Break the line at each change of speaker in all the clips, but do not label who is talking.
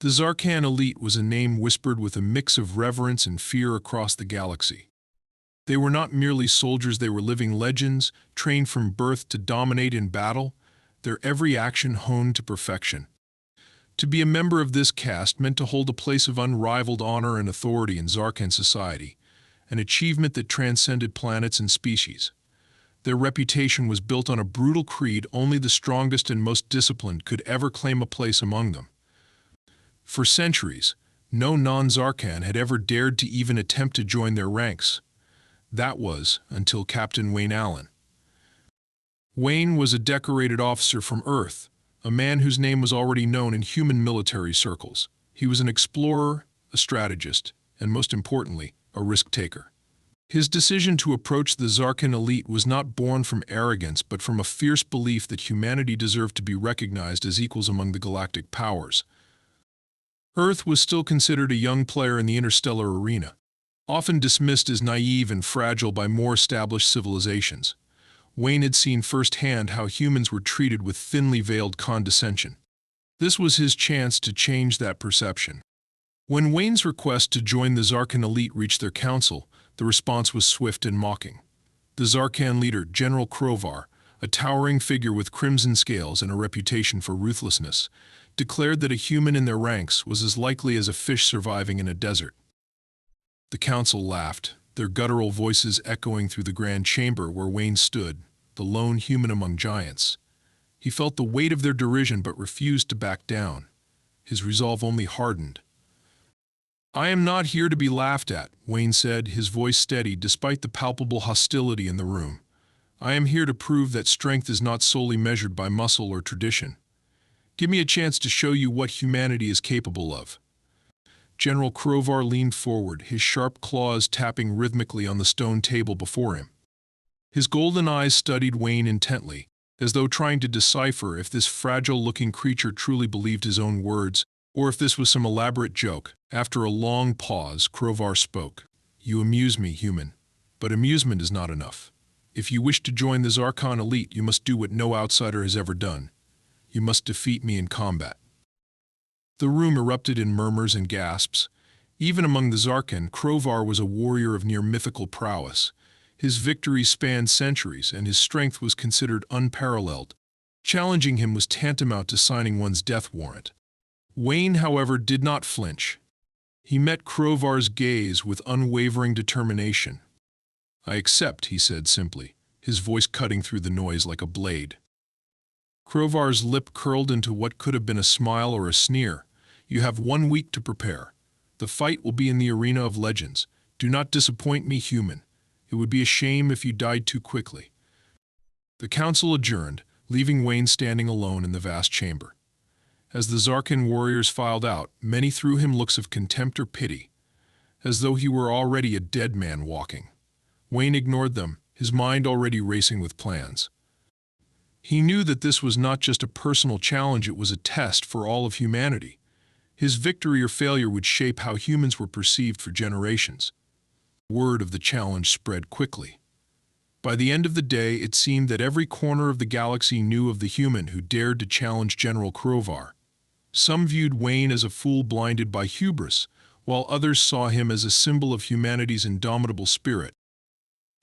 The Zarkan elite was a name whispered with a mix of reverence and fear across the galaxy. They were not merely soldiers, they were living legends, trained from birth to dominate in battle, their every action honed to perfection. To be a member of this caste meant to hold a place of unrivaled honor and authority in Zarkan society, an achievement that transcended planets and species. Their reputation was built on a brutal creed only the strongest and most disciplined could ever claim a place among them. For centuries, no non-Zarkan had ever dared to even attempt to join their ranks. That was until Captain Wayne Allen. Wayne was a decorated officer from Earth, a man whose name was already known in human military circles. He was an explorer, a strategist, and most importantly, a risk-taker. His decision to approach the Zarkan elite was not born from arrogance but from a fierce belief that humanity deserved to be recognized as equals among the galactic powers. Earth was still considered a young player in the interstellar arena, often dismissed as naive and fragile by more established civilizations. Wayne had seen firsthand how humans were treated with thinly veiled condescension. This was his chance to change that perception. When Wayne's request to join the Zarkan elite reached their council, the response was swift and mocking. The Zarkan leader, General Krovar, a towering figure with crimson scales and a reputation for ruthlessness, declared that a human in their ranks was as likely as a fish surviving in a desert. The council laughed, their guttural voices echoing through the grand chamber where Wayne stood, the lone human among giants. He felt the weight of their derision but refused to back down. His resolve only hardened. "I am not here to be laughed at," Wayne said, his voice steady despite the palpable hostility in the room. "I am here to prove that strength is not solely measured by muscle or tradition. Give me a chance to show you what humanity is capable of." General Krovar leaned forward, his sharp claws tapping rhythmically on the stone table before him. His golden eyes studied Wayne intently, as though trying to decipher if this fragile-looking creature truly believed his own words, or if this was some elaborate joke. After a long pause, Krovar spoke. "You amuse me, human. But amusement is not enough. If you wish to join the Zarkan elite, you must do what no outsider has ever done. You must defeat me in combat." The room erupted in murmurs and gasps. Even among the Zarkan, Krovar was a warrior of near mythical prowess. His victories spanned centuries, and his strength was considered unparalleled. Challenging him was tantamount to signing one's death warrant. Wayne, however, did not flinch. He met Krovar's gaze with unwavering determination. "I accept," he said simply, his voice cutting through the noise like a blade. Krovar's lip curled into what could have been a smile or a sneer. "You have 1 week to prepare. The fight will be in the arena of legends. Do not disappoint me, human. It would be a shame if you died too quickly." The council adjourned, leaving Wayne standing alone in the vast chamber. As the Zarkan warriors filed out, many threw him looks of contempt or pity, as though he were already a dead man walking. Wayne ignored them, his mind already racing with plans. He knew that this was not just a personal challenge, it was a test for all of humanity. His victory or failure would shape how humans were perceived for generations. Word of the challenge spread quickly. By the end of the day, it seemed that every corner of the galaxy knew of the human who dared to challenge General Krovar. Some viewed Wayne as a fool blinded by hubris, while others saw him as a symbol of humanity's indomitable spirit.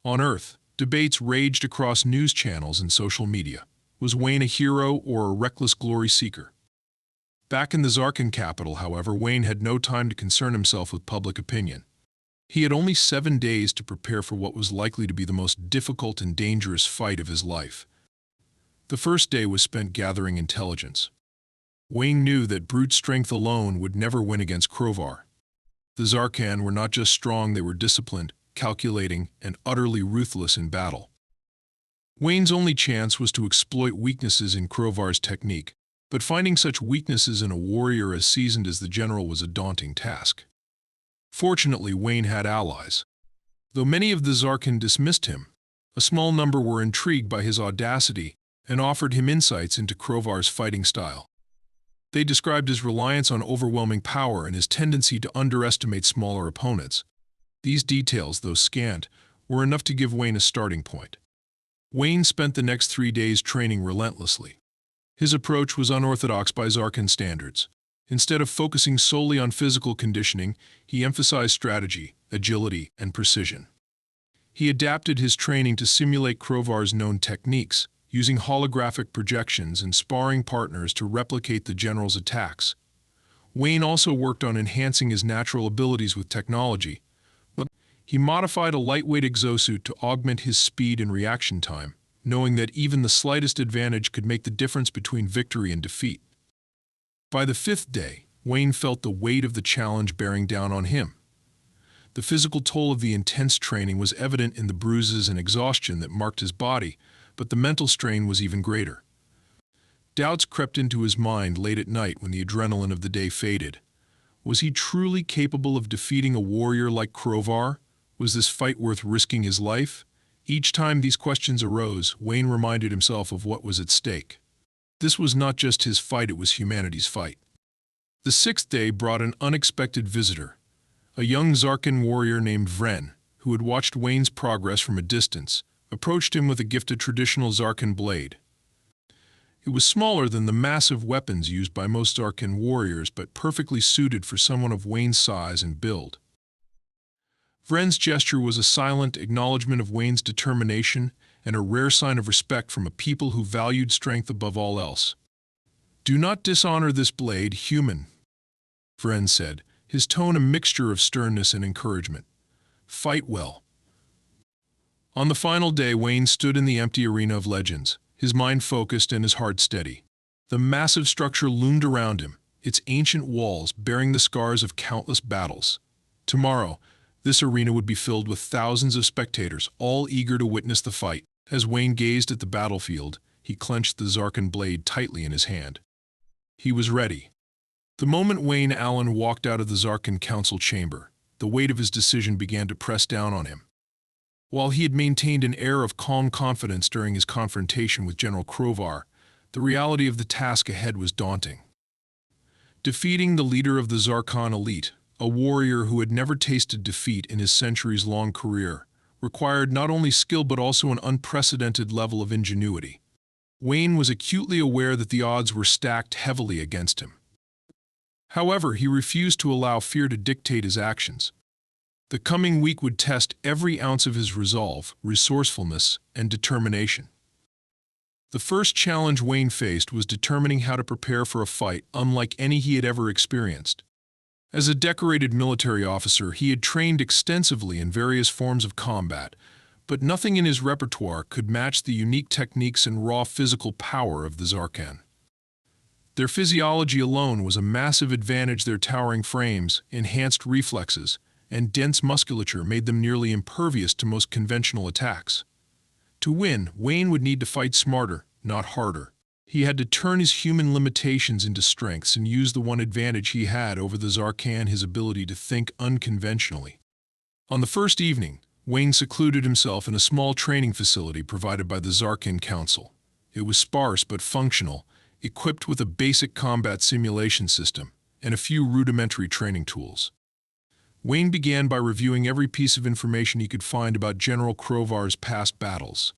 On Earth, debates raged across news channels and social media. Was Wayne a hero or a reckless glory seeker? Back in the Zarkan capital, however, Wayne had no time to concern himself with public opinion. He had only 7 days to prepare for what was likely to be the most difficult and dangerous fight of his life. The first day was spent gathering intelligence. Wayne knew that brute strength alone would never win against Krovar. The Zarkan were not just strong, they were disciplined, calculating, and utterly ruthless in battle. Wayne's only chance was to exploit weaknesses in Krovar's technique, but finding such weaknesses in a warrior as seasoned as the general was a daunting task. Fortunately, Wayne had allies. Though many of the Zarkan dismissed him, a small number were intrigued by his audacity and offered him insights into Krovar's fighting style. They described his reliance on overwhelming power and his tendency to underestimate smaller opponents. These details, though scant, were enough to give Wayne a starting point. Wayne spent the next 3 days training relentlessly. His approach was unorthodox by Zarkan standards. Instead of focusing solely on physical conditioning, he emphasized strategy, agility, and precision. He adapted his training to simulate Crovar's known techniques, using holographic projections and sparring partners to replicate the general's attacks. Wayne also worked on enhancing his natural abilities with technology. He modified a lightweight exosuit to augment his speed and reaction time, knowing that even the slightest advantage could make the difference between victory and defeat. By the fifth day, Wayne felt the weight of the challenge bearing down on him. The physical toll of the intense training was evident in the bruises and exhaustion that marked his body, but the mental strain was even greater. Doubts crept into his mind late at night when the adrenaline of the day faded. Was he truly capable of defeating a warrior like Crovar? Was this fight worth risking his life? Each time these questions arose, Wayne reminded himself of what was at stake. This was not just his fight, it was humanity's fight. The sixth day brought an unexpected visitor, a young Zarkan warrior named Vren, who had watched Wayne's progress from a distance, approached him with a gifted traditional Zarkan blade. It was smaller than the massive weapons used by most Zarkan warriors, but perfectly suited for someone of Wayne's size and build. Vren's gesture was a silent acknowledgement of Wayne's determination and a rare sign of respect from a people who valued strength above all else. "Do not dishonor this blade, human," Vren said, his tone a mixture of sternness and encouragement. "Fight well." On the final day, Wayne stood in the empty arena of legends, his mind focused and his heart steady. The massive structure loomed around him, its ancient walls bearing the scars of countless battles. Tomorrow, this arena would be filled with thousands of spectators, all eager to witness the fight. As Wayne gazed at the battlefield, he clenched the Zarkan blade tightly in his hand. He was ready. The moment Wayne Allen walked out of the Zarkan council chamber, the weight of his decision began to press down on him. While he had maintained an air of calm confidence during his confrontation with General Crovar, the reality of the task ahead was daunting. Defeating the leader of the Zarkan elite, a warrior who had never tasted defeat in his centuries-long career, required not only skill but also an unprecedented level of ingenuity. Wayne was acutely aware that the odds were stacked heavily against him. However, he refused to allow fear to dictate his actions. The coming week would test every ounce of his resolve, resourcefulness, and determination. The first challenge Wayne faced was determining how to prepare for a fight unlike any he had ever experienced. As a decorated military officer, he had trained extensively in various forms of combat, but nothing in his repertoire could match the unique techniques and raw physical power of the Zarkan. Their physiology alone was a massive advantage. Their towering frames, enhanced reflexes, and dense musculature made them nearly impervious to most conventional attacks. To win, Wayne would need to fight smarter, not harder. He had to turn his human limitations into strengths and use the one advantage he had over the Zarkan, his ability to think unconventionally. On the first evening, Wayne secluded himself in a small training facility provided by the Zarkan Council. It was sparse but functional, equipped with a basic combat simulation system and a few rudimentary training tools. Wayne began by reviewing every piece of information he could find about General Crovar's past battles.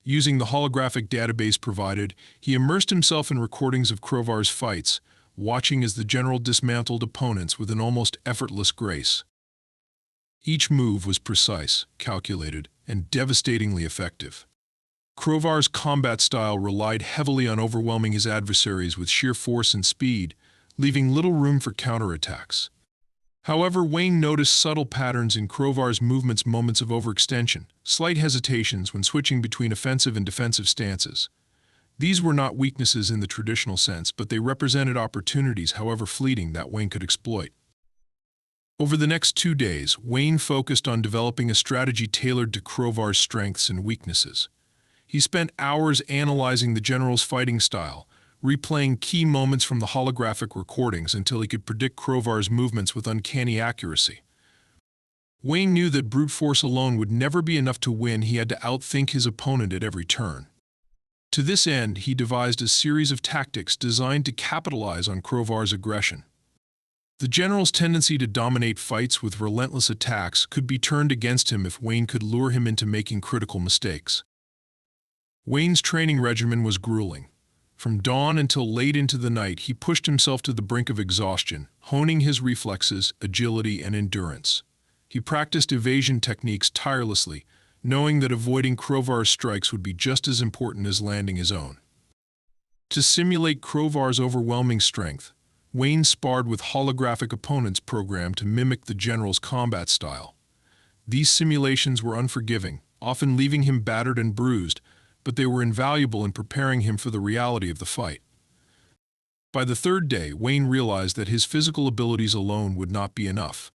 Using the holographic database provided, he immersed himself in recordings of Crovar's fights, watching as the general dismantled opponents with an almost effortless grace. Each move was precise, calculated, and devastatingly effective. Crovar's combat style relied heavily on overwhelming his adversaries with sheer force and speed, leaving little room for counterattacks. However, Wayne noticed subtle patterns in Crovar's movements, moments of overextension, slight hesitations when switching between offensive and defensive stances. These were not weaknesses in the traditional sense, but they represented opportunities, however fleeting, that Wayne could exploit. Over the next 2 days, Wayne focused on developing a strategy tailored to Crovar's strengths and weaknesses. He spent hours analyzing the general's fighting style, replaying key moments from the holographic recordings until he could predict Crovar's movements with uncanny accuracy. Wayne knew that brute force alone would never be enough to win. He had to outthink his opponent at every turn. To this end, he devised a series of tactics designed to capitalize on Crovar's aggression. The general's tendency to dominate fights with relentless attacks could be turned against him if Wayne could lure him into making critical mistakes. Wayne's training regimen was grueling. From dawn until late into the night, he pushed himself to the brink of exhaustion, honing his reflexes, agility, and endurance. He practiced evasion techniques tirelessly, knowing that avoiding Krovar's strikes would be just as important as landing his own. To simulate Krovar's overwhelming strength, Wayne sparred with holographic opponents programmed to mimic the general's combat style. These simulations were unforgiving, often leaving him battered and bruised, but they were invaluable in preparing him for the reality of the fight. By the third day, Wayne realized that his physical abilities alone would not be enough.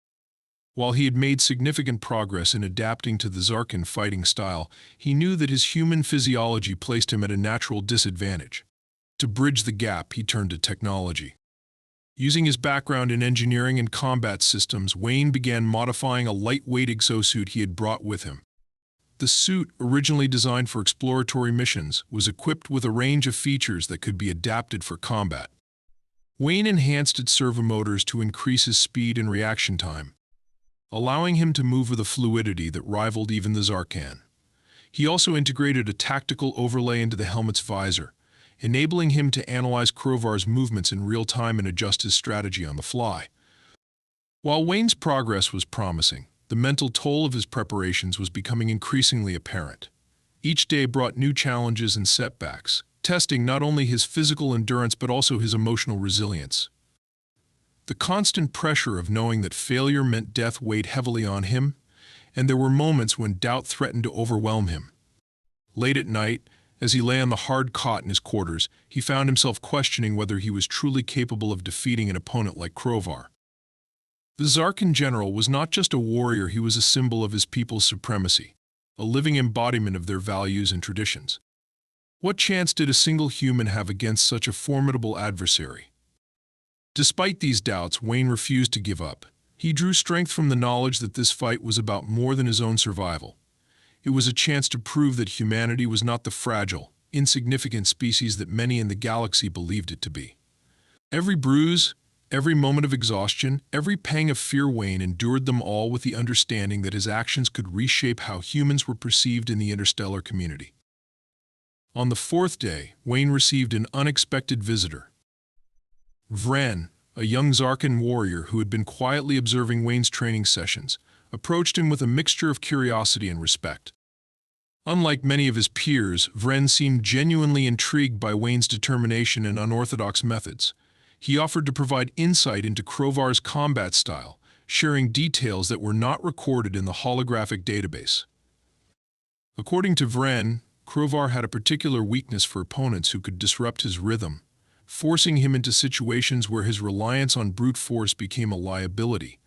While he had made significant progress in adapting to the Zarkan fighting style, he knew that his human physiology placed him at a natural disadvantage. To bridge the gap, he turned to technology. Using his background in engineering and combat systems, Wayne began modifying a lightweight exosuit he had brought with him. The suit, originally designed for exploratory missions, was equipped with a range of features that could be adapted for combat. Wayne enhanced its servomotors to increase his speed and reaction time, allowing him to move with a fluidity that rivaled even the Zarkan. He also integrated a tactical overlay into the helmet's visor, enabling him to analyze Krovar's movements in real time and adjust his strategy on the fly. While Wayne's progress was promising, the mental toll of his preparations was becoming increasingly apparent. Each day brought new challenges and setbacks, testing not only his physical endurance but also his emotional resilience. The constant pressure of knowing that failure meant death weighed heavily on him, and there were moments when doubt threatened to overwhelm him. Late at night, as he lay on the hard cot in his quarters, he found himself questioning whether he was truly capable of defeating an opponent like Krovar. The Zarkan general was not just a warrior, he was a symbol of his people's supremacy, a living embodiment of their values and traditions. What chance did a single human have against such a formidable adversary? Despite these doubts, Wayne refused to give up. He drew strength from the knowledge that this fight was about more than his own survival. It was a chance to prove that humanity was not the fragile, insignificant species that many in the galaxy believed it to be. Every bruise, every moment of exhaustion, every pang of fear, Wayne endured them all with the understanding that his actions could reshape how humans were perceived in the interstellar community. On the fourth day, Wayne received an unexpected visitor. Vren, a young Zarkan warrior who had been quietly observing Wayne's training sessions, approached him with a mixture of curiosity and respect. Unlike many of his peers, Vren seemed genuinely intrigued by Wayne's determination and unorthodox methods. He offered to provide insight into Krovar's combat style, sharing details that were not recorded in the holographic database. According to Vren, Krovar had a particular weakness for opponents who could disrupt his rhythm, forcing him into situations where his reliance on brute force became a liability.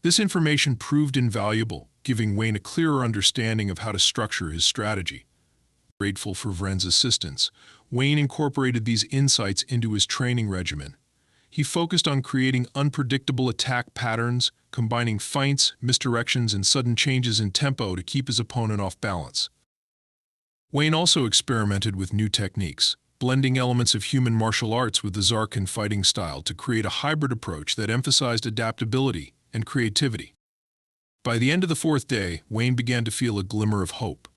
This information proved invaluable, giving Wayne a clearer understanding of how to structure his strategy. Grateful for Vren's assistance, Wayne incorporated these insights into his training regimen. He focused on creating unpredictable attack patterns, combining feints, misdirections, and sudden changes in tempo to keep his opponent off balance. Wayne also experimented with new techniques, blending elements of human martial arts with the Zarkan fighting style to create a hybrid approach that emphasized adaptability and creativity. By the end of the fourth day, Wayne began to feel a glimmer of hope.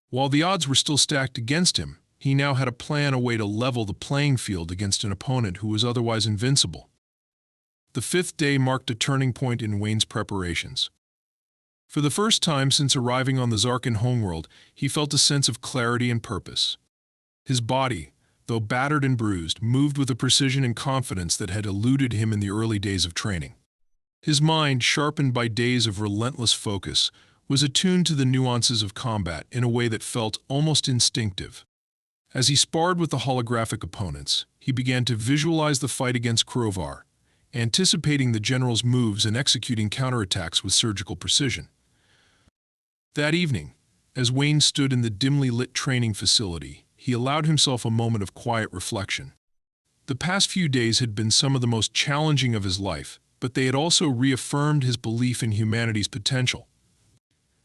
While the odds were still stacked against him, he now had a plan, a way to level the playing field against an opponent who was otherwise invincible. The fifth day marked a turning point in Wayne's preparations. For the first time since arriving on the Zarkan homeworld, he felt a sense of clarity and purpose. His body, though battered and bruised, moved with a precision and confidence that had eluded him in the early days of training. His mind, sharpened by days of relentless focus, was attuned to the nuances of combat in a way that felt almost instinctive. As he sparred with the holographic opponents, he began to visualize the fight against Krovar, anticipating the general's moves and executing counterattacks with surgical precision. That evening, as Wayne stood in the dimly lit training facility, he allowed himself a moment of quiet reflection. The past few days had been some of the most challenging of his life, but they had also reaffirmed his belief in humanity's potential.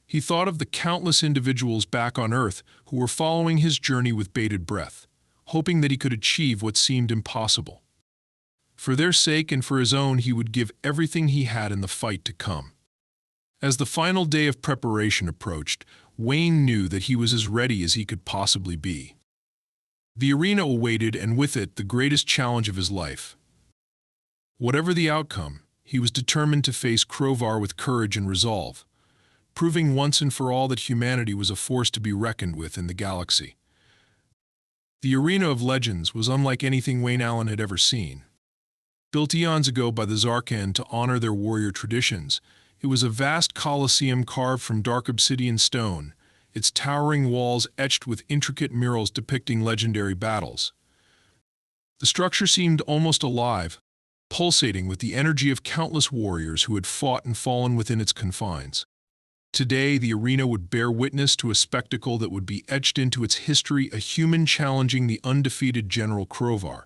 He thought of the countless individuals back on Earth who were following his journey with bated breath, hoping that he could achieve what seemed impossible. For their sake and for his own, he would give everything he had in the fight to come. As the final day of preparation approached, Wayne knew that he was as ready as he could possibly be. The arena awaited, and with it, the greatest challenge of his life. Whatever the outcome, he was determined to face Krovar with courage and resolve, proving once and for all that humanity was a force to be reckoned with in the galaxy. The Arena of Legends was unlike anything Wayne Allen had ever seen. Built eons ago by the Zarkan to honor their warrior traditions, it was a vast coliseum carved from dark obsidian stone, its towering walls etched with intricate murals depicting legendary battles. The structure seemed almost alive, pulsating with the energy of countless warriors who had fought and fallen within its confines. Today, the arena would bear witness to a spectacle that would be etched into its history, a human challenging the undefeated General Krovar.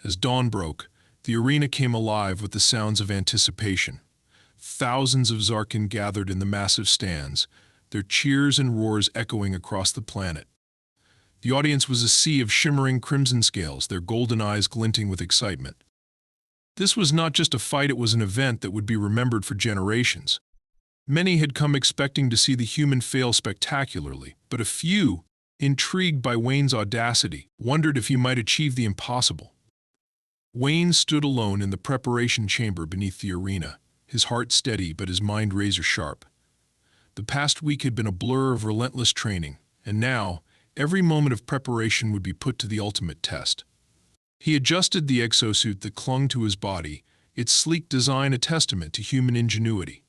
As dawn broke, the arena came alive with the sounds of anticipation. Thousands of Zarkan gathered in the massive stands, their cheers and roars echoing across the planet. The audience was a sea of shimmering crimson scales, their golden eyes glinting with excitement. This was not just a fight, it was an event that would be remembered for generations. Many had come expecting to see the human fail spectacularly, but a few, intrigued by Wayne's audacity, wondered if he might achieve the impossible. Wayne stood alone in the preparation chamber beneath the arena, his heart steady but his mind razor-sharp. The past week had been a blur of relentless training, and now, every moment of preparation would be put to the ultimate test. He adjusted the exosuit that clung to his body, its sleek design a testament to human ingenuity.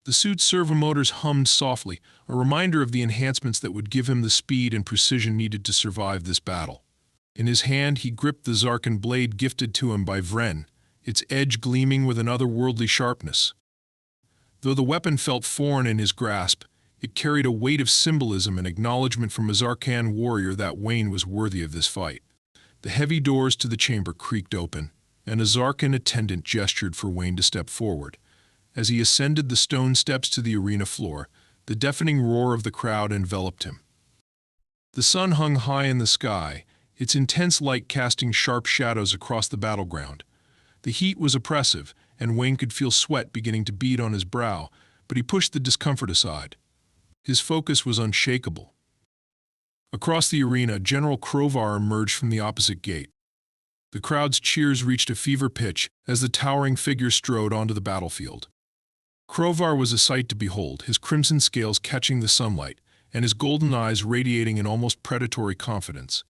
The suit's servomotors hummed softly, a reminder of the enhancements that would give him the speed and precision needed to survive this battle. In his hand, he gripped the Zarkan blade gifted to him by Vren, its edge gleaming with an otherworldly sharpness. Though the weapon felt foreign in his grasp, it carried a weight of symbolism and acknowledgement from a Zarkan warrior that Wayne was worthy of this fight. The heavy doors to the chamber creaked open, and a Zarkan attendant gestured for Wayne to step forward. As he ascended the stone steps to the arena floor, the deafening roar of the crowd enveloped him. The sun hung high in the sky, its intense light casting sharp shadows across the battleground. The heat was oppressive, and Wayne could feel sweat beginning to bead on his brow, but he pushed the discomfort aside. His focus was unshakable. Across the arena, General Krovar emerged from the opposite gate. The crowd's cheers reached a fever pitch as the towering figure strode onto the battlefield. Krovar was a sight to behold, his crimson scales catching the sunlight, and his golden eyes radiating an almost predatory confidence.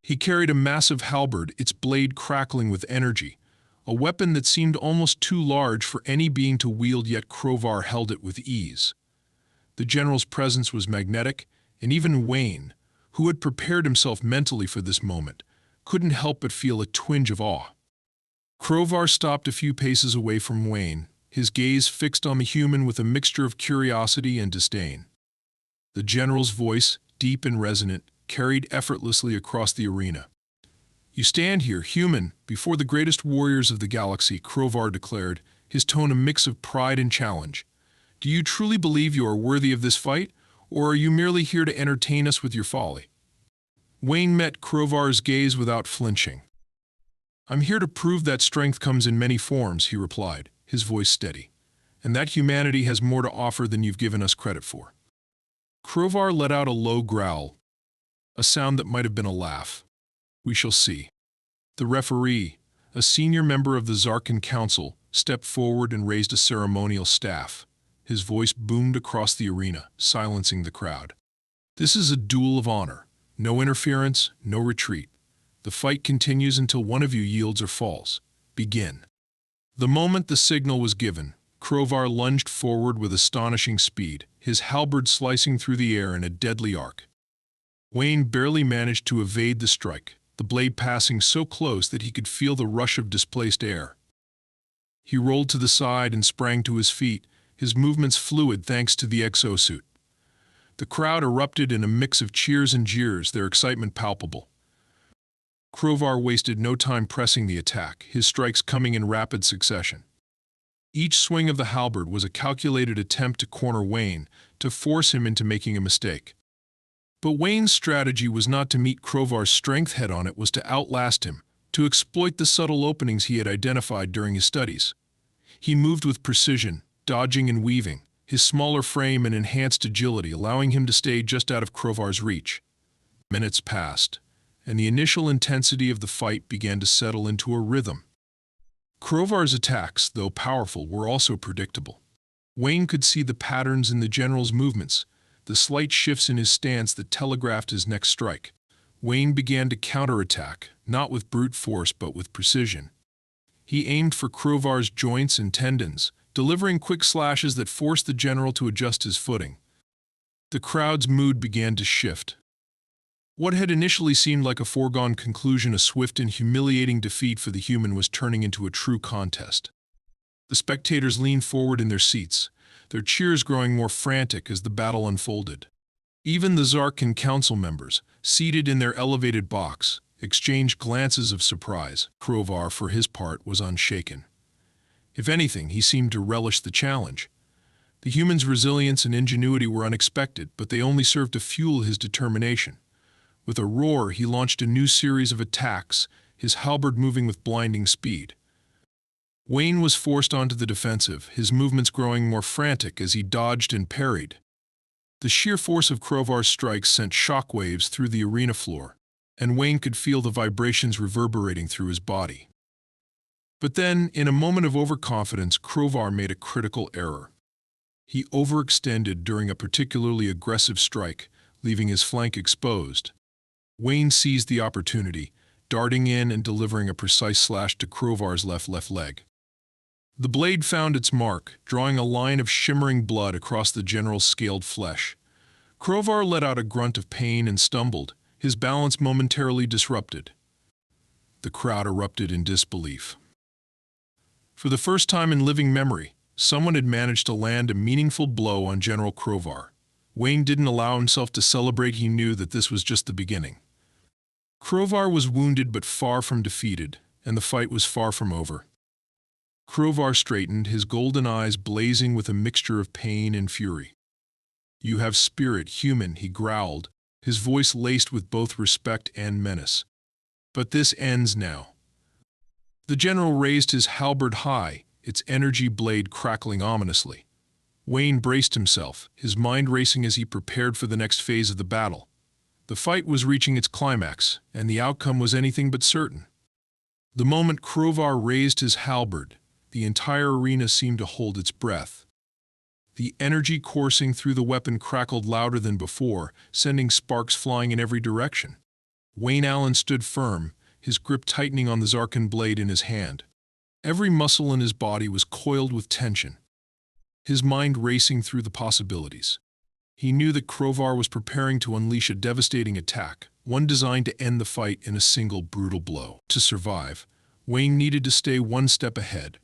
He carried a massive halberd, its blade crackling with energy, a weapon that seemed almost too large for any being to wield, yet Krovar held it with ease. The general's presence was magnetic, and even Wayne, who had prepared himself mentally for this moment, couldn't help but feel a twinge of awe. Krovar stopped a few paces away from Wayne, his gaze fixed on the human with a mixture of curiosity and disdain. The general's voice, deep and resonant, carried effortlessly across the arena. "You stand here, human, before the greatest warriors of the galaxy," Krovar declared, his tone a mix of pride and challenge. "Do you truly believe you are worthy of this fight, or are you merely here to entertain us with your folly?" Wayne met Krovar's gaze without flinching. "I'm here to prove that strength comes in many forms," he replied, his voice steady, "and that humanity has more to offer than you've given us credit for." Krovar let out a low growl, a sound that might have been a laugh. "We shall see." The referee, a senior member of the Zarkan Council, stepped forward and raised a ceremonial staff. His voice boomed across the arena, silencing the crowd. "This is a duel of honor. No interference, no retreat. The fight continues until one of you yields or falls. Begin." The moment the signal was given, Krovar lunged forward with astonishing speed, his halberd slicing through the air in a deadly arc. Wayne barely managed to evade the strike, the blade passing so close that he could feel the rush of displaced air. He rolled to the side and sprang to his feet, his movements fluid thanks to the exosuit. The crowd erupted in a mix of cheers and jeers, their excitement palpable. Krovar wasted no time pressing the attack, his strikes coming in rapid succession. Each swing of the halberd was a calculated attempt to corner Wayne, to force him into making a mistake. But Wayne's strategy was not to meet Krovar's strength head-on, it was to outlast him, to exploit the subtle openings he had identified during his studies. He moved with precision, dodging and weaving, his smaller frame and enhanced agility allowing him to stay just out of Krovar's reach. Minutes passed, and the initial intensity of the fight began to settle into a rhythm. Krovar's attacks, though powerful, were also predictable. Wayne could see the patterns in the general's movements, the slight shifts in his stance that telegraphed his next strike. Wayne began to counterattack, not with brute force but with precision. He aimed for Krovar's joints and tendons, delivering quick slashes that forced the general to adjust his footing. The crowd's mood began to shift. What had initially seemed like a foregone conclusion, a swift and humiliating defeat for the human, was turning into a true contest. The spectators leaned forward in their seats, their cheers growing more frantic as the battle unfolded. Even the Zarkin council members, seated in their elevated box, exchanged glances of surprise. Krovar, for his part, was unshaken. If anything, he seemed to relish the challenge. The human's resilience and ingenuity were unexpected, but they only served to fuel his determination. With a roar, he launched a new series of attacks, his halberd moving with blinding speed. Wayne was forced onto the defensive, his movements growing more frantic as he dodged and parried. The sheer force of Krovar's strikes sent shockwaves through the arena floor, and Wayne could feel the vibrations reverberating through his body. But then, in a moment of overconfidence, Krovar made a critical error. He overextended during a particularly aggressive strike, leaving his flank exposed. Wayne seized the opportunity, darting in and delivering a precise slash to Krovar's left leg. The blade found its mark, drawing a line of shimmering blood across the general's scaled flesh. Krovar let out a grunt of pain and stumbled, his balance momentarily disrupted. The crowd erupted in disbelief. For the first time in living memory, someone had managed to land a meaningful blow on General Krovar. Wayne didn't allow himself to celebrate. He knew that this was just the beginning. Krovar was wounded but far from defeated, and the fight was far from over. Krovar straightened, his golden eyes blazing with a mixture of pain and fury. "You have spirit, human," he growled, his voice laced with both respect and menace. "But this ends now." The general raised his halberd high, its energy blade crackling ominously. Wayne braced himself, his mind racing as he prepared for the next phase of the battle. The fight was reaching its climax, and the outcome was anything but certain. The moment Krovar raised his halberd, the entire arena seemed to hold its breath. The energy coursing through the weapon crackled louder than before, sending sparks flying in every direction. Wayne Allen stood firm, his grip tightening on the Zarkin blade in his hand. Every muscle in his body was coiled with tension, his mind racing through the possibilities. He knew that Krovar was preparing to unleash a devastating attack, one designed to end the fight in a single brutal blow. To survive, Wayne needed to stay one step ahead.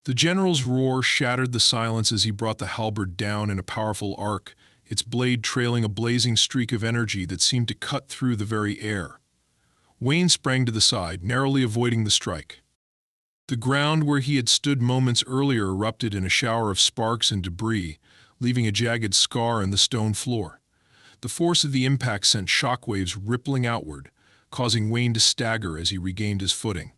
The general's roar shattered the silence as he brought the halberd down in a powerful arc, its blade trailing a blazing streak of energy that seemed to cut through the very air. Wayne sprang to the side, narrowly avoiding the strike. The ground where he had stood moments earlier erupted in a shower of sparks and debris, leaving a jagged scar in the stone floor. The force of the impact sent shockwaves rippling outward, causing Wayne to stagger as he regained his footing.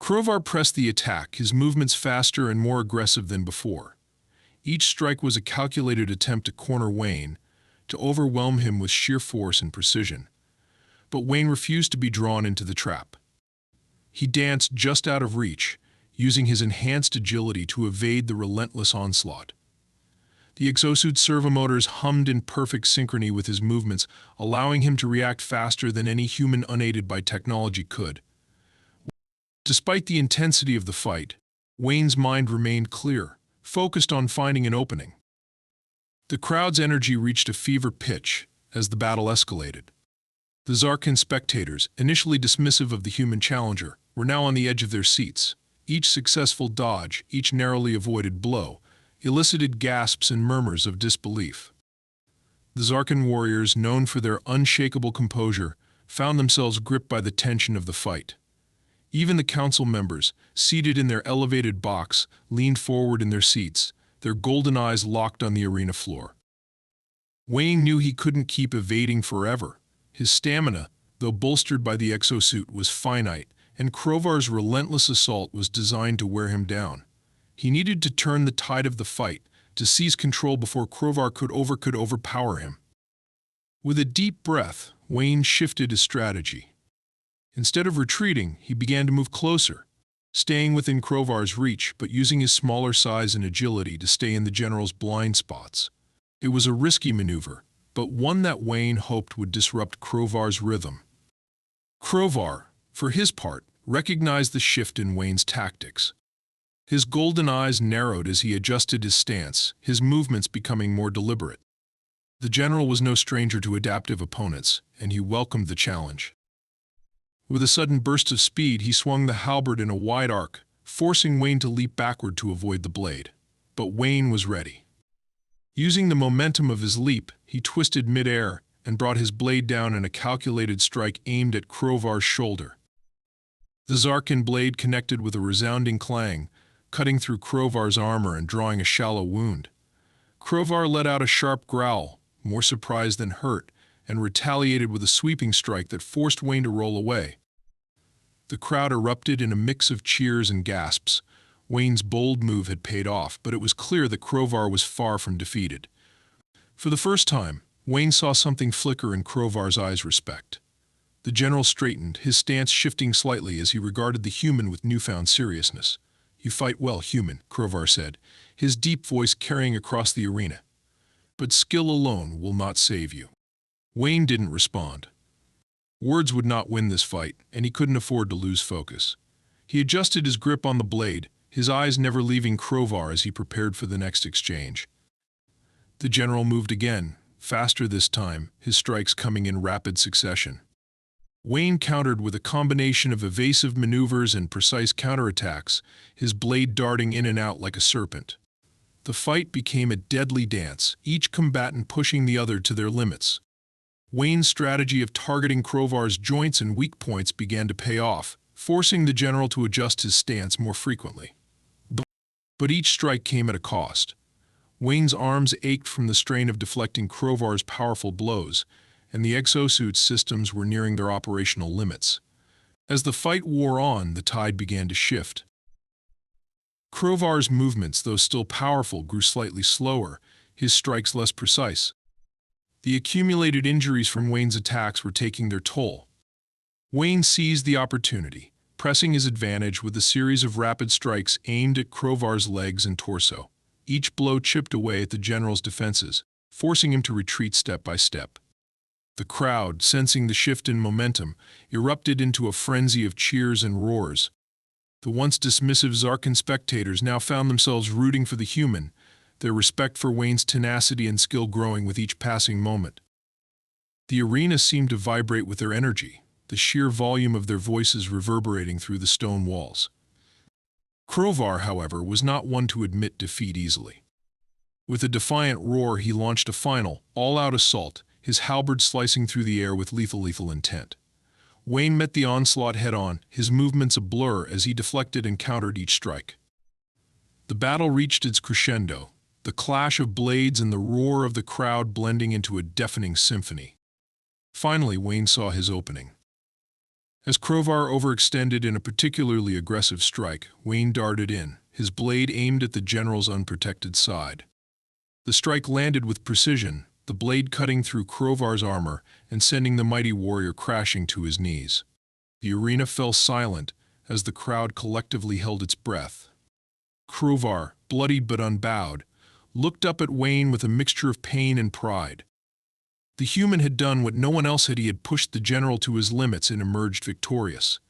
Krovar pressed the attack, his movements faster and more aggressive than before. Each strike was a calculated attempt to corner Wayne, to overwhelm him with sheer force and precision. But Wayne refused to be drawn into the trap. He danced just out of reach, using his enhanced agility to evade the relentless onslaught. The exosuit's servomotors hummed in perfect synchrony with his movements, allowing him to react faster than any human unaided by technology could. Despite the intensity of the fight, Wayne's mind remained clear, focused on finding an opening. The crowd's energy reached a fever pitch as the battle escalated. The Zarkin spectators, initially dismissive of the human challenger, were now on the edge of their seats. Each successful dodge, each narrowly avoided blow, elicited gasps and murmurs of disbelief. The Zarkin warriors, known for their unshakable composure, found themselves gripped by the tension of the fight. Even the council members, seated in their elevated box, leaned forward in their seats, their golden eyes locked on the arena floor. Wayne knew he couldn't keep evading forever. His stamina, though bolstered by the exosuit, was finite, and Krovar's relentless assault was designed to wear him down. He needed to turn the tide of the fight, to seize control before Krovar could overpower him. With a deep breath, Wayne shifted his strategy. Instead of retreating, he began to move closer, staying within Crovar's reach but using his smaller size and agility to stay in the general's blind spots. It was a risky maneuver, but one that Wayne hoped would disrupt Crovar's rhythm. Crovar, for his part, recognized the shift in Wayne's tactics. His golden eyes narrowed as he adjusted his stance, his movements becoming more deliberate. The general was no stranger to adaptive opponents, and he welcomed the challenge. With a sudden burst of speed, he swung the halberd in a wide arc, forcing Wayne to leap backward to avoid the blade. But Wayne was ready. Using the momentum of his leap, he twisted mid-air and brought his blade down in a calculated strike aimed at Crovar's shoulder. The Zarkin blade connected with a resounding clang, cutting through Crovar's armor and drawing a shallow wound. Crovar let out a sharp growl, more surprised than hurt, and retaliated with a sweeping strike that forced Wayne to roll away. The crowd erupted in a mix of cheers and gasps. Wayne's bold move had paid off, but it was clear that Crovar was far from defeated. For the first time, Wayne saw something flicker in Crovar's eyes: respect. The general straightened, his stance shifting slightly as he regarded the human with newfound seriousness. "You fight well, human," Crovar said, his deep voice carrying across the arena. "But skill alone will not save you." Wayne didn't respond. Words would not win this fight, and he couldn't afford to lose focus. He adjusted his grip on the blade, his eyes never leaving Crovar as he prepared for the next exchange. The general moved again, faster this time, his strikes coming in rapid succession. Wayne countered with a combination of evasive maneuvers and precise counterattacks, his blade darting in and out like a serpent. The fight became a deadly dance, each combatant pushing the other to their limits. Wayne's strategy of targeting Crovar's joints and weak points began to pay off, forcing the general to adjust his stance more frequently. But each strike came at a cost. Wayne's arms ached from the strain of deflecting Crovar's powerful blows, and the exosuit systems were nearing their operational limits. As the fight wore on, the tide began to shift. Crovar's movements, though still powerful, grew slightly slower, his strikes less precise. The accumulated injuries from Wayne's attacks were taking their toll. Wayne seized the opportunity, pressing his advantage with a series of rapid strikes aimed at Crovar's legs and torso. Each blow chipped away at the general's defenses, forcing him to retreat step by step. The crowd, sensing the shift in momentum, erupted into a frenzy of cheers and roars. The once dismissive Zarkin spectators now found themselves rooting for the human, their respect for Wayne's tenacity and skill growing with each passing moment. The arena seemed to vibrate with their energy, the sheer volume of their voices reverberating through the stone walls. Crovar, however, was not one to admit defeat easily. With a defiant roar, he launched a final, all-out assault, his halberd slicing through the air with lethal intent. Wayne met the onslaught head-on, his movements a blur as he deflected and countered each strike. The battle reached its crescendo, the clash of blades and the roar of the crowd blending into a deafening symphony. Finally, Wayne saw his opening. As Crovar overextended in a particularly aggressive strike, Wayne darted in, his blade aimed at the general's unprotected side. The strike landed with precision, the blade cutting through Crovar's armor and sending the mighty warrior crashing to his knees. The arena fell silent as the crowd collectively held its breath. Crovar, bloodied but unbowed, looked up at Wayne with a mixture of pain and pride. The human had done what no one else had. He had pushed the general to his limits and emerged victorious.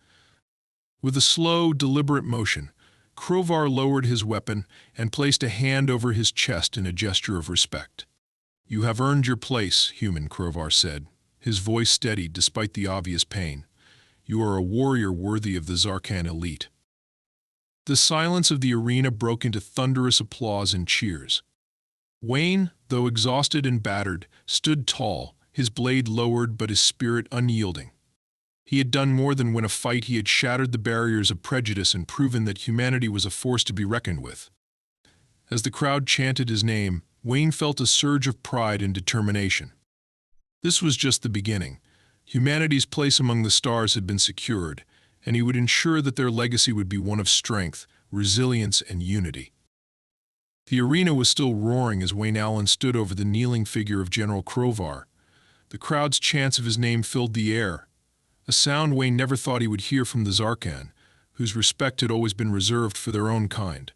With a slow, deliberate motion, Crovar lowered his weapon and placed a hand over his chest in a gesture of respect. "You have earned your place, human," Crovar said, his voice steady despite the obvious pain. "You are a warrior worthy of the Zarkan elite." The silence of the arena broke into thunderous applause and cheers. Wayne, though exhausted and battered, stood tall, his blade lowered but his spirit unyielding. He had done more than win a fight. He had shattered the barriers of prejudice and proven that humanity was a force to be reckoned with. As the crowd chanted his name, Wayne felt a surge of pride and determination. This was just the beginning. Humanity's place among the stars had been secured, and he would ensure that their legacy would be one of strength, resilience, and unity. The arena was still roaring as Wayne Allen stood over the kneeling figure of General Crovar. The crowd's chants of his name filled the air, a sound Wayne never thought he would hear from the Zarkan, whose respect had always been reserved for their own kind.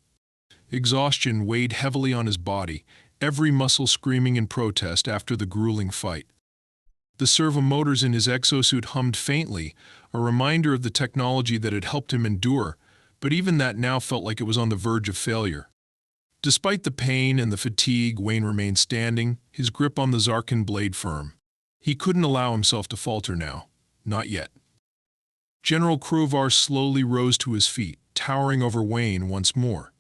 Exhaustion weighed heavily on his body, every muscle screaming in protest after the grueling fight. The servomotors in his exosuit hummed faintly, a reminder of the technology that had helped him endure, but even that now felt like it was on the verge of failure. Despite the pain and the fatigue, Wayne remained standing, his grip on the Zarkan blade firm. He couldn't allow himself to falter now. Not yet. General Krovar slowly rose to his feet, towering over Wayne once more.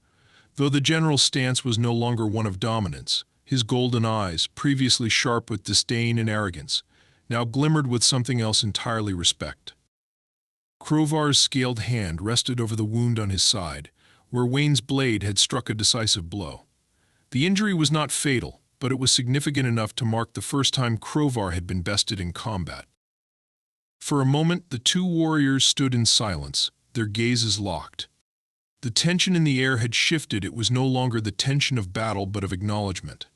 Though the general's stance was no longer one of dominance, his golden eyes, previously sharp with disdain and arrogance, now glimmered with something else entirely respect. Krovar's scaled hand rested over the wound on his side, where Wayne's blade had struck a decisive blow. The injury was not fatal, but it was significant enough to mark the first time Krovar had been bested in combat. For a moment, the two warriors stood in silence, their gazes locked. The tension in the air had shifted. It was no longer the tension of battle, but of acknowledgement.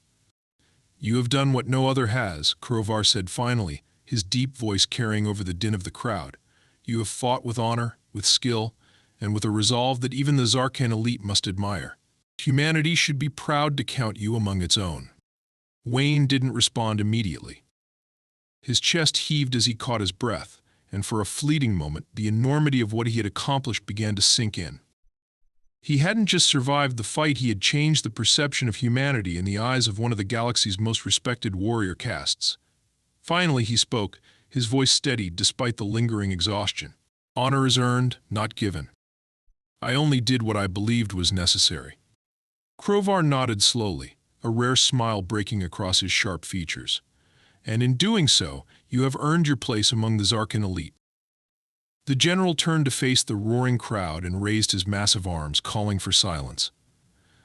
"You have done what no other has," Krovar said finally, his deep voice carrying over the din of the crowd. "You have fought with honor, with skill, and with a resolve that even the Zarkan elite must admire. Humanity should be proud to count you among its own." Wayne didn't respond immediately. His chest heaved as he caught his breath, and for a fleeting moment, the enormity of what he had accomplished began to sink in. He hadn't just survived the fight, he had changed the perception of humanity in the eyes of one of the galaxy's most respected warrior castes. Finally he spoke, his voice steady despite the lingering exhaustion. "Honor is earned, not given. I only did what I believed was necessary." Krovar nodded slowly, a rare smile breaking across his sharp features. "And in doing so, you have earned your place among the Zarkan elite." The general turned to face the roaring crowd and raised his massive arms, calling for silence.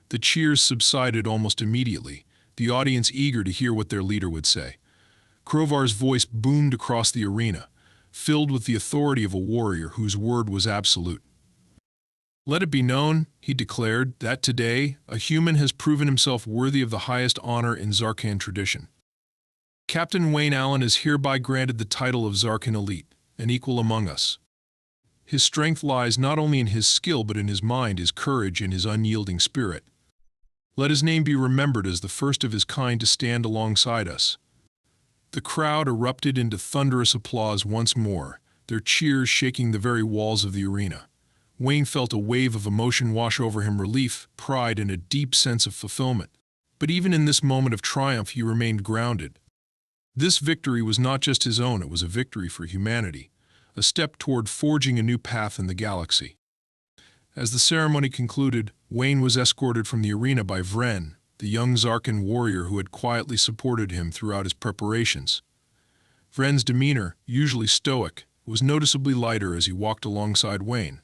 The cheers subsided almost immediately, the audience eager to hear what their leader would say. Krovar's voice boomed across the arena, filled with the authority of a warrior whose word was absolute. "Let it be known," he declared, "that today a human has proven himself worthy of the highest honor in Zarkan tradition. Captain Wayne Allen is hereby granted the title of Zarkan Elite, an equal among us. His strength lies not only in his skill but in his mind, his courage, and his unyielding spirit. Let his name be remembered as the first of his kind to stand alongside us." The crowd erupted into thunderous applause once more, their cheers shaking the very walls of the arena. Wayne felt a wave of emotion wash over him, relief, pride, and a deep sense of fulfillment. But even in this moment of triumph, he remained grounded. This victory was not just his own, it was a victory for humanity, a step toward forging a new path in the galaxy. As the ceremony concluded, Wayne was escorted from the arena by Vren, the young Zarkan warrior who had quietly supported him throughout his preparations. Vren's demeanor, usually stoic, was noticeably lighter as he walked alongside Wayne.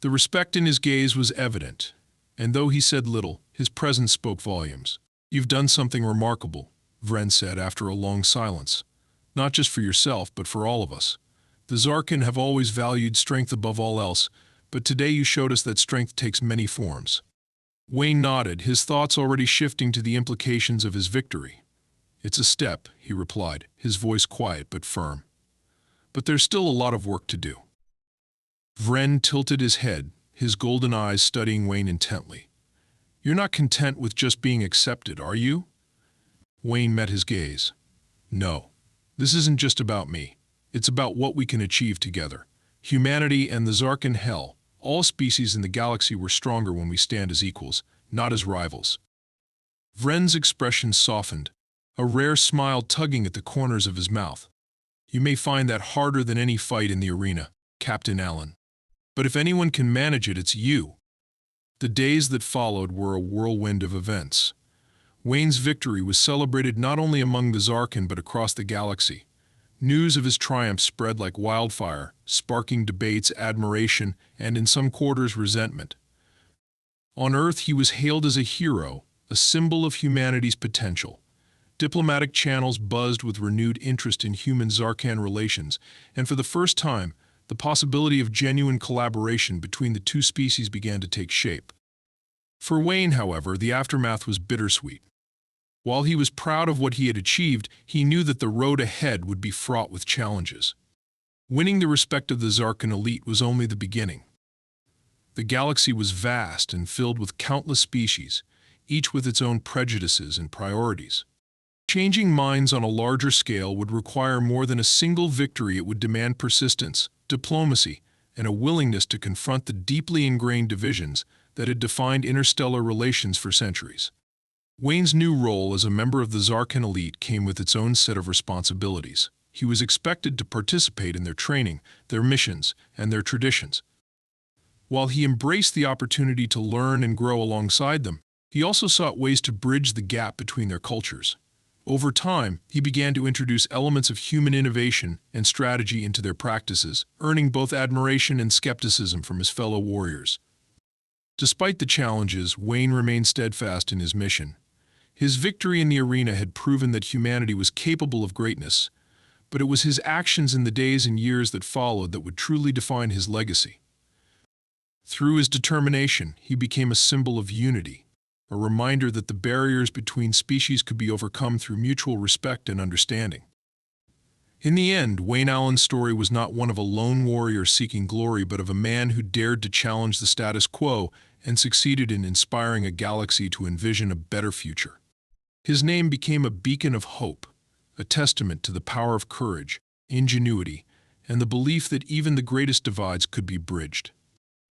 The respect in his gaze was evident, and though he said little, his presence spoke volumes. "You've done something remarkable," Vren said after a long silence. "Not just for yourself, but for all of us. The Zarkan have always valued strength above all else, but today you showed us that strength takes many forms." Wayne nodded, his thoughts already shifting to the implications of his victory. "It's a step," he replied, his voice quiet but firm. "But there's still a lot of work to do." Vren tilted his head, his golden eyes studying Wayne intently. "You're not content with just being accepted, are you?" Wayne met his gaze. "No, this isn't just about me. It's about what we can achieve together. Humanity and the Zarkan Hell, all species in the galaxy were stronger when we stand as equals, not as rivals." Vren's expression softened, a rare smile tugging at the corners of his mouth. "You may find that harder than any fight in the arena, Captain Allen. But if anyone can manage it, it's you." The days that followed were a whirlwind of events. Wayne's victory was celebrated not only among the Zarkan but across the galaxy. News of his triumph spread like wildfire, sparking debates, admiration, and in some quarters resentment. On Earth he was hailed as a hero, a symbol of humanity's potential. Diplomatic channels buzzed with renewed interest in human-Zarkan relations, and for the first time, the possibility of genuine collaboration between the two species began to take shape. For Wayne, however, the aftermath was bittersweet. While he was proud of what he had achieved, he knew that the road ahead would be fraught with challenges. Winning the respect of the Zarkan elite was only the beginning. The galaxy was vast and filled with countless species, each with its own prejudices and priorities. Changing minds on a larger scale would require more than a single victory. It would demand persistence, diplomacy, and a willingness to confront the deeply ingrained divisions that had defined interstellar relations for centuries. Wayne's new role as a member of the Zarkan elite came with its own set of responsibilities. He was expected to participate in their training, their missions, and their traditions. While he embraced the opportunity to learn and grow alongside them, he also sought ways to bridge the gap between their cultures. Over time, he began to introduce elements of human innovation and strategy into their practices, earning both admiration and skepticism from his fellow warriors. Despite the challenges, Wayne remained steadfast in his mission. His victory in the arena had proven that humanity was capable of greatness, but it was his actions in the days and years that followed that would truly define his legacy. Through his determination, he became a symbol of unity, a reminder that the barriers between species could be overcome through mutual respect and understanding. In the end, Wayne Allen's story was not one of a lone warrior seeking glory, but of a man who dared to challenge the status quo and succeeded in inspiring a galaxy to envision a better future. His name became a beacon of hope, a testament to the power of courage, ingenuity, and the belief that even the greatest divides could be bridged.